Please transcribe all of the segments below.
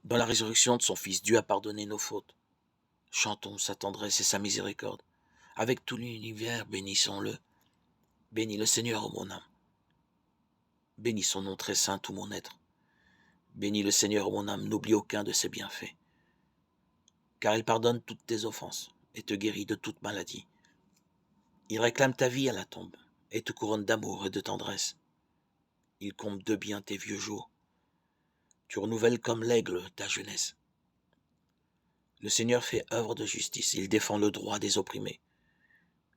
Dans la résurrection de son Fils, Dieu a pardonné nos fautes. Chantons sa tendresse et sa miséricorde. Avec tout l'univers, bénissons-le. Bénis le Seigneur, ô mon âme. Bénis son nom très saint, tout mon être. Bénis le Seigneur, ô mon âme, n'oublie aucun de ses bienfaits. Car il pardonne toutes tes offenses et te guérit de toute maladie. Il réclame ta vie à la tombe et te couronne d'amour et de tendresse. Il comble de bien tes vieux jours. Tu renouvelles comme l'aigle ta jeunesse. Le Seigneur fait œuvre de justice, il défend le droit des opprimés.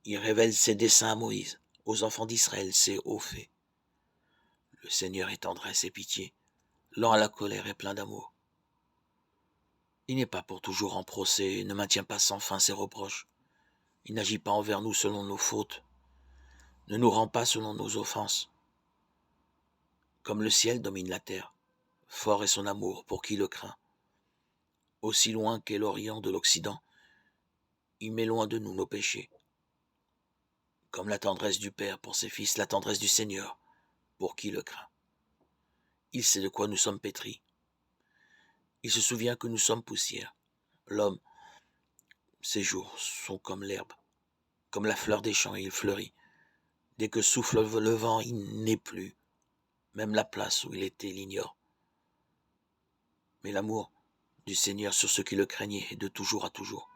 Il révèle ses desseins à Moïse, aux enfants d'Israël ses hauts faits. Le Seigneur est tendresse et pitié, lent à la colère et plein d'amour. Il n'est pas pour toujours en procès et ne maintient pas sans fin ses reproches. Il n'agit pas envers nous selon nos fautes, ne nous rend pas selon nos offenses. Comme le ciel domine la terre, fort est son amour pour qui le craint. Aussi loin qu'est l'Orient de l'Occident, il met loin de nous nos péchés. Comme la tendresse du Père pour ses fils, la tendresse du Seigneur pour qui le craint. Il sait de quoi nous sommes pétris. Il se souvient que nous sommes poussière. L'homme, ses jours sont comme l'herbe, comme la fleur des champs, il fleurit. Dès que souffle le vent, il n'est plus. Même la place où il était l'ignore. Mais l'amour du Seigneur sur ceux qui le craignaient est de toujours à toujours.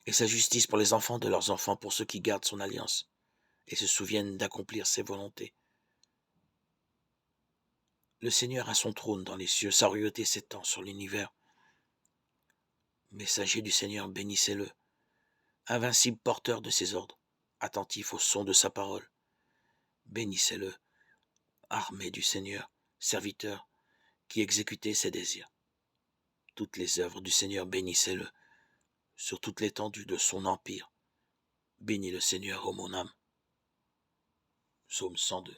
Et sa justice pour les enfants de leurs enfants, pour ceux qui gardent son alliance et se souviennent d'accomplir ses volontés. Le Seigneur a son trône dans les cieux, sa royauté s'étend sur l'univers. Messager du Seigneur, bénissez-le, invincible porteur de ses ordres, attentif au son de sa parole. Bénissez-le, armée du Seigneur, serviteur, qui exécutez ses désirs. Toutes les œuvres du Seigneur, bénissez-le, sur toute l'étendue de son empire. Bénis le Seigneur, ô mon âme. Psaume 102.